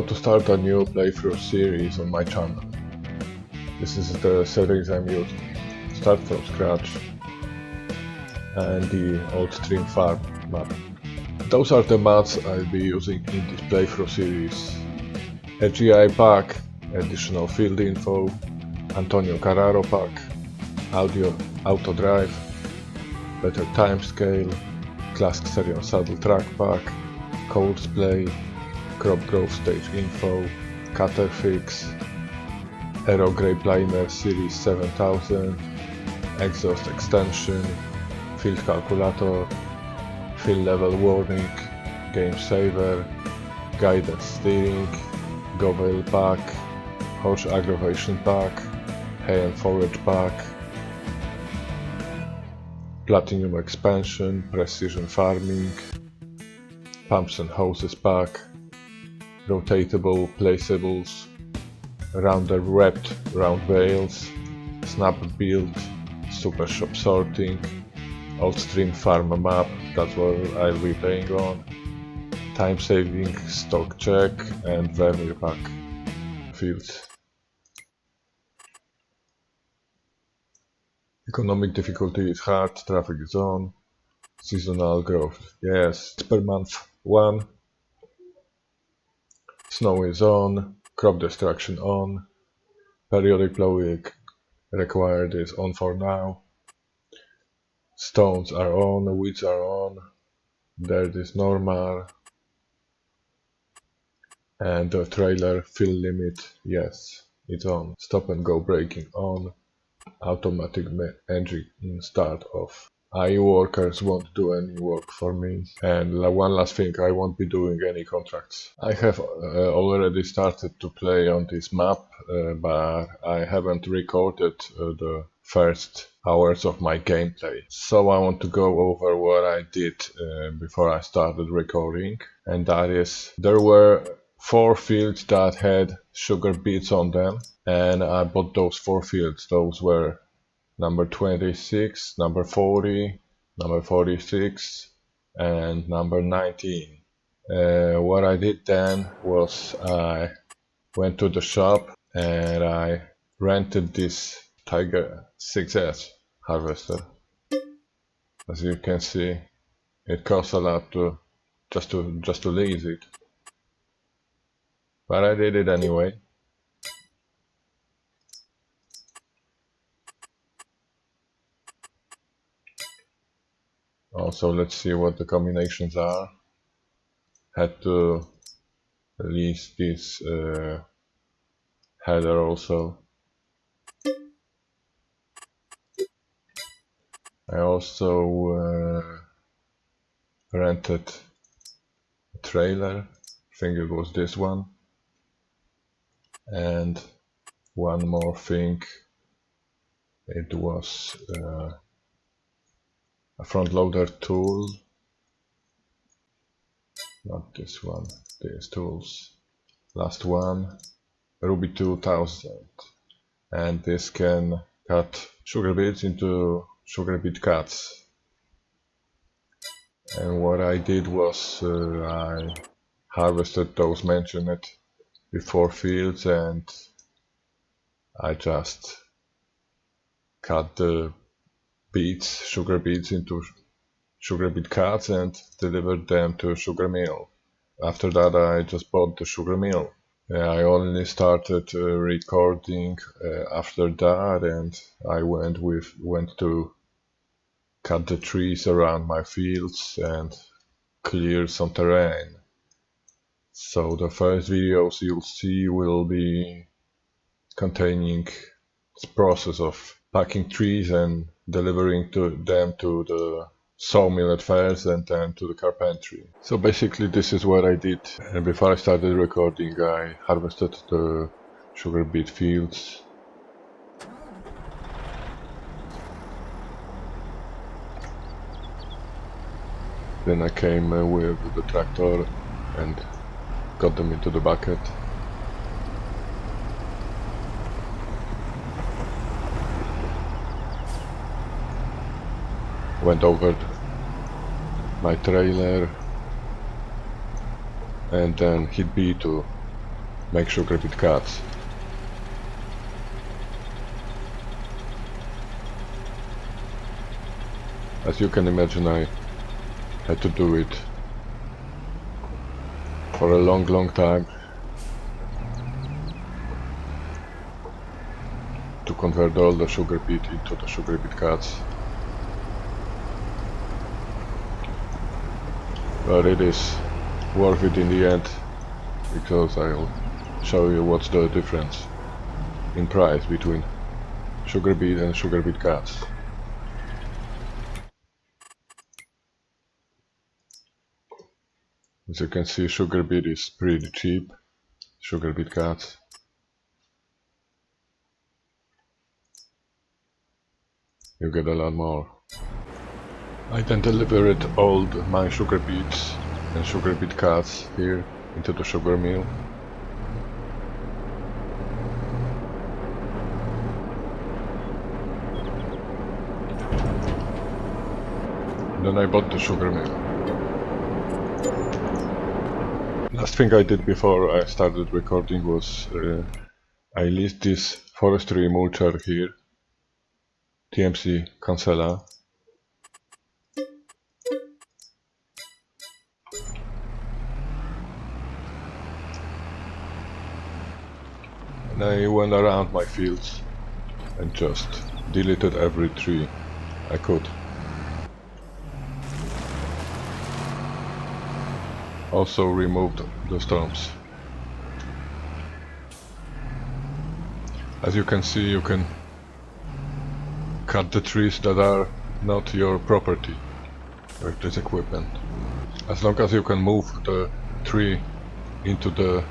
to start a new playthrough series on my channel. This is the settings I'm using. Start from scratch and the old stream farm map. Those are the maps I'll be using in this playthrough series. AGI pack, additional field info, Antonio Carraro pack, auto drive, better timescale, classic serial saddle track pack, codes play, crop growth stage info, cutter fix, aero grey primer series 7000, exhaust extension, field calculator, field level warning, game saver, guidance steering, Govale pack, horse aggravation pack, hay and forage pack, platinum expansion, precision farming, pumps and hoses pack, rotatable placeables, rounder wrapped round bales, snap build, super shop sorting, old stream farm map, that's what I'll be playing on, time saving, stock check and vernier pack fields. Economic difficulty is hard, traffic is on, seasonal growth, yes, it's per month 1, snow is on, crop destruction on, periodic plowing required is on for now, stones are on, weeds are on, dirt is normal, and the trailer fill limit, yes, it's on, stop and go braking on, automatic engine start off. AI workers won't do any work for me, and one last thing, I won't be doing any contracts. I have already started to play on this map, but I haven't recorded the first hours of my gameplay. So I want to go over what I did before I started recording, and that is, there were 4 fields that had sugar beets on them, and I bought those 4 fields. Those were number 26, number 40, number 46, and number 19. What I did then was I went to the shop and I rented this Tiger 6S harvester. As you can see, it costs a lot just to lease it, but I did it anyway. Also, let's see what the combinations are. Had to release this header also. I also rented a trailer, I think it was this one. And one more thing, it was a front loader tool, not this one, these tools. Last one, Ruby 2000, and this can cut sugar beets into sugar beet cuts. And what I did was I harvested those mentioned before fields, and I just cut the beets, sugar beets into sugar beet cuts and delivered them to a sugar mill. After that I just bought the sugar mill. I only started recording after that, and I went to cut the trees around my fields and clear some terrain. So the first videos you'll see will be containing this process of packing trees and delivering them to the sawmill at first and then to the carpentry. So basically this is what I did. And before I started recording, I harvested the sugar beet fields. Then I came with the tractor and got them into the bucket. Went over my trailer and then hit B to make sugar beet cuts. As you can imagine, I had to do it for a long time to convert all the sugar beet into the sugar beet cuts. But it is worth it in the end, because I'll show you what's the difference in price between sugar beet and sugar beet cuts. As you can see, sugar beet is pretty cheap. Sugar beet cuts, you get a lot more. I then delivered all my sugar beets and sugar beet cuts here into the sugar mill. Then I bought the sugar mill. Last thing I did before I started recording was I leased this forestry mulcher here, TMC Cancela. And I went around my fields and just deleted every tree I could. Also removed the stumps. As you can see, you can cut the trees that are not your property with this equipment. As long as you can move the tree into the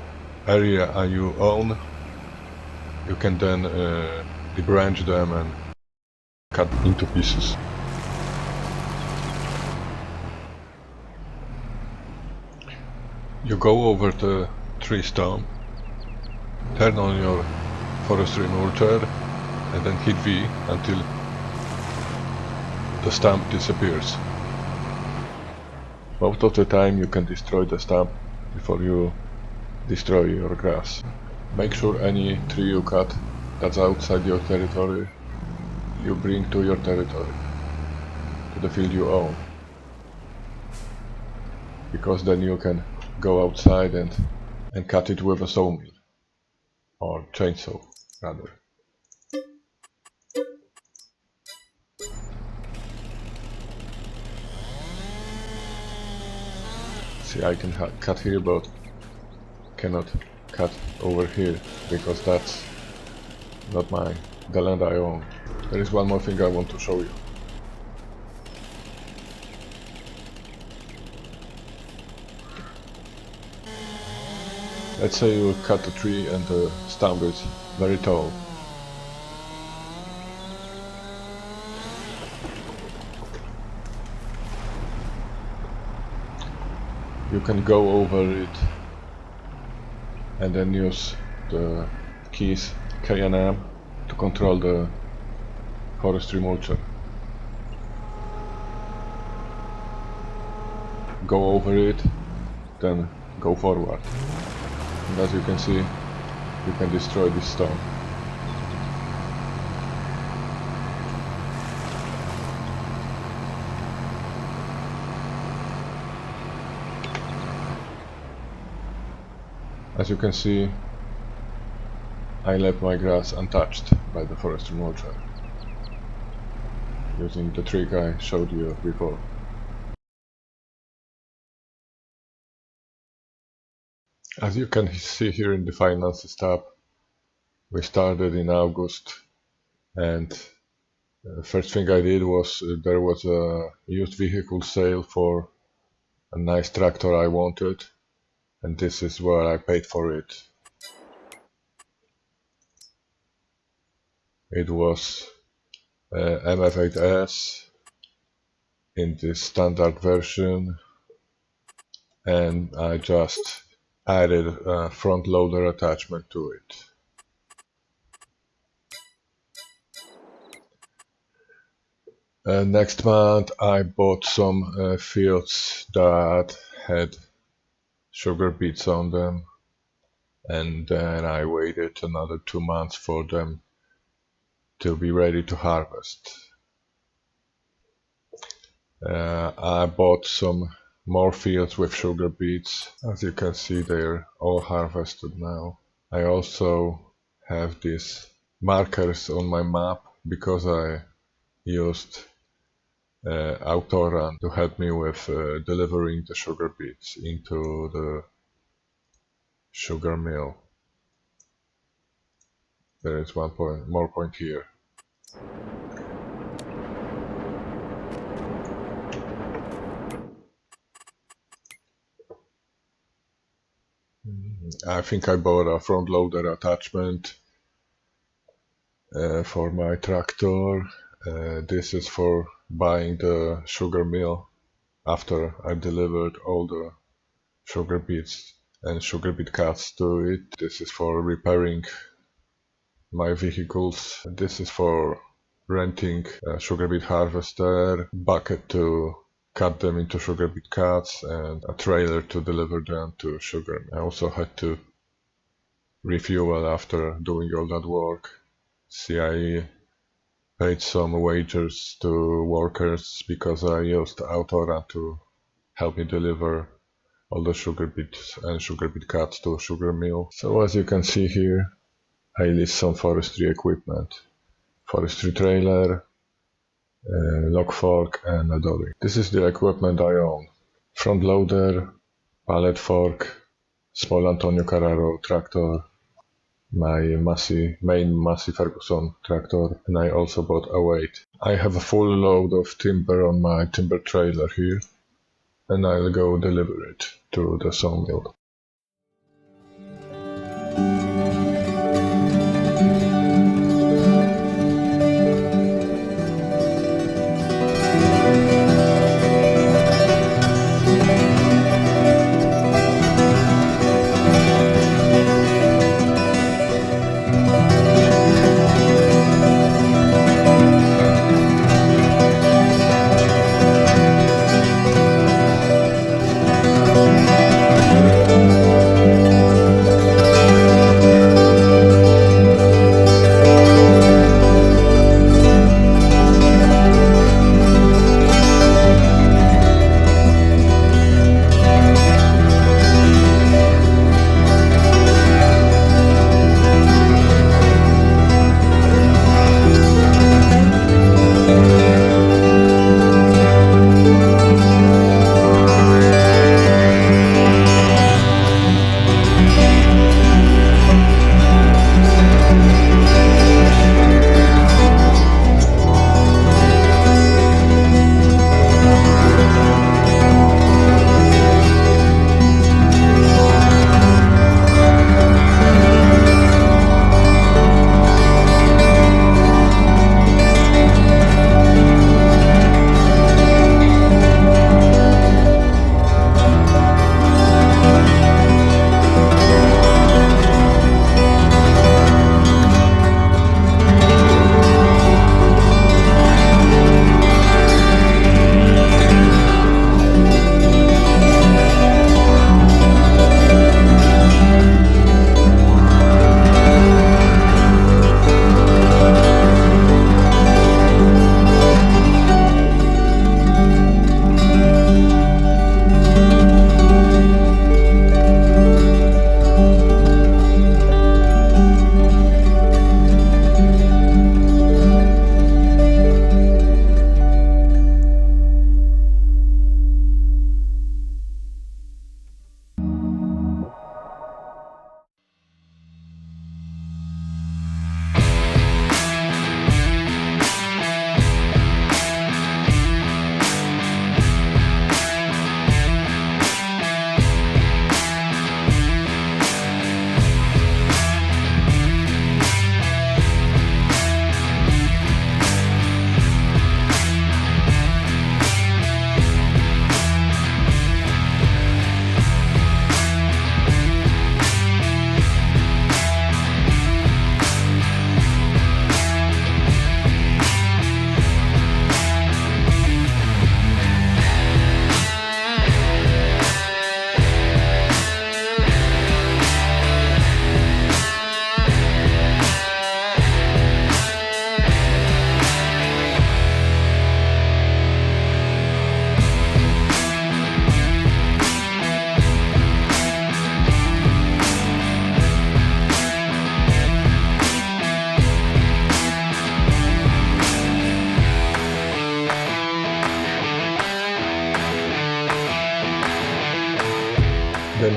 area you own, you can then debranch them and cut into pieces. You go over the tree stump, turn on your forestry mulcher and then hit V until the stump disappears. Most of the time you can destroy the stump before you destroy your grass. Make sure any tree you cut that's outside your territory you bring to your territory, to the field you own, because then you can go outside and cut it with a sawmill, or chainsaw rather. See, I can cut here, but cannot cut over here, because that's not the land I own. There is one more thing I want to show you. Let's say you cut a tree and the stump is very tall. You can go over it and then use the keys K and M to control the forestry mulcher. Go over it, then go forward. And as you can see, you can destroy this stone. As you can see, I left my grass untouched by the forestry mulcher, using the trick I showed you before. As you can see here in the finances tab, we started in August, and the first thing I did was there was a used vehicle sale for a nice tractor I wanted, and this is where I paid for it. It was MF8S in the standard version, and I just added a front loader attachment to it. Next month I bought some fields that had sugar beets on them, and then I waited another 2 months for them to be ready to harvest. I bought some more fields with sugar beets. As you can see, they're all harvested now. I also have these markers on my map because I used Autorun to help me with delivering the sugar beets into the sugar mill. There is more point here. I think I bought a front loader attachment for my tractor. This is for buying the sugar mill after I delivered all the sugar beets and sugar beet cuts to it. This is for repairing my vehicles. This is for renting a sugar beet harvester, bucket to cut them into sugar beet cuts, and a trailer to deliver them to sugar. I also had to refuel after doing all that work. See, I paid some wages to workers because I used Autora to help me deliver all the sugar beets and sugar beet cuts to a sugar mill. So as you can see here, I list some forestry equipment. Forestry trailer, log fork and a dolly. This is the equipment I own. Front loader, pallet fork, small Antonio Carraro tractor, my Massey Ferguson tractor, and I also bought a weight. I have a full load of timber on my timber trailer here, and I'll go deliver it to the sawmill.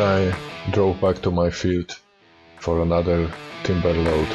I drove back to my field for another timber load.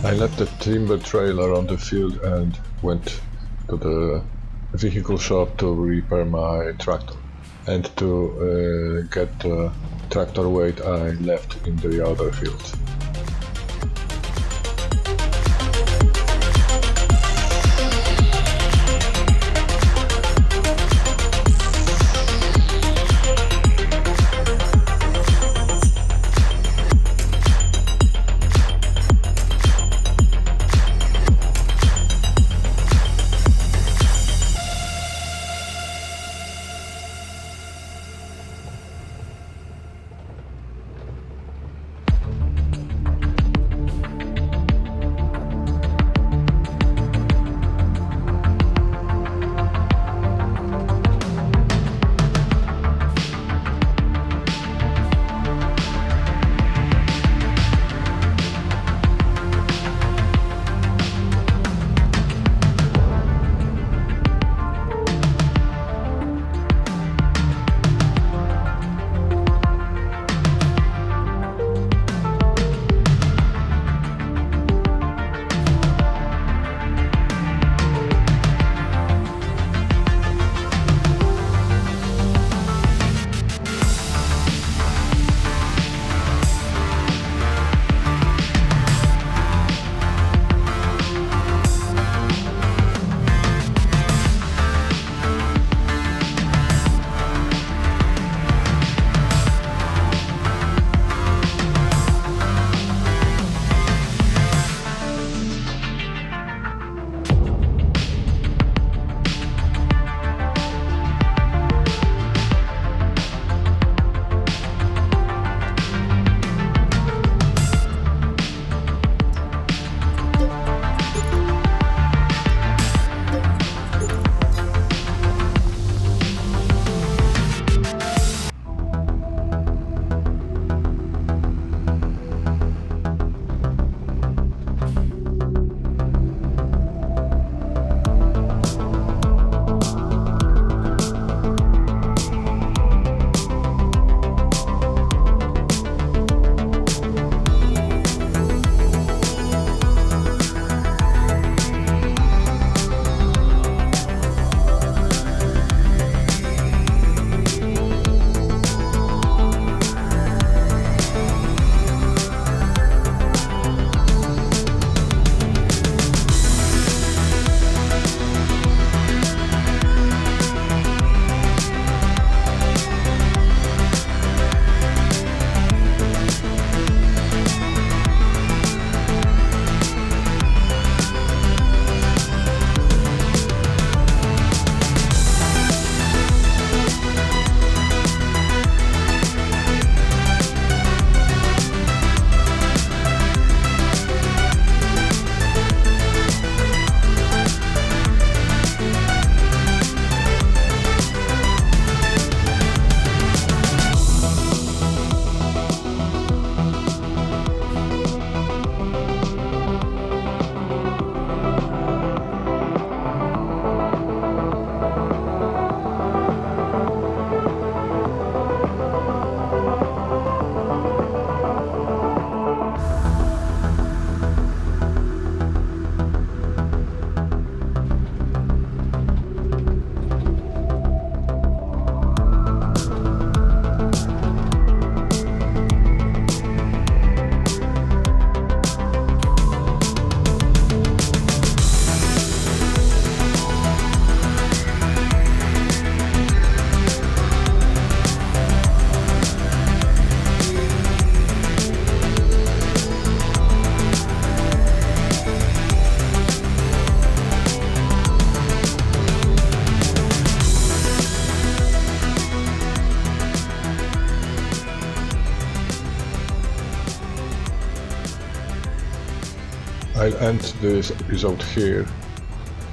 I left the timber trailer on the field and went to the vehicle shop to repair my tractor and to get the tractor weight I left in the other field. I'll end this episode here.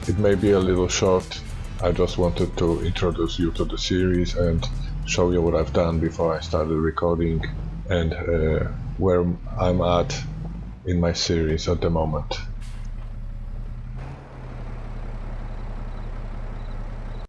It may be a little short. I just wanted to introduce you to the series and show you what I've done before I started recording and where I'm at in my series at the moment.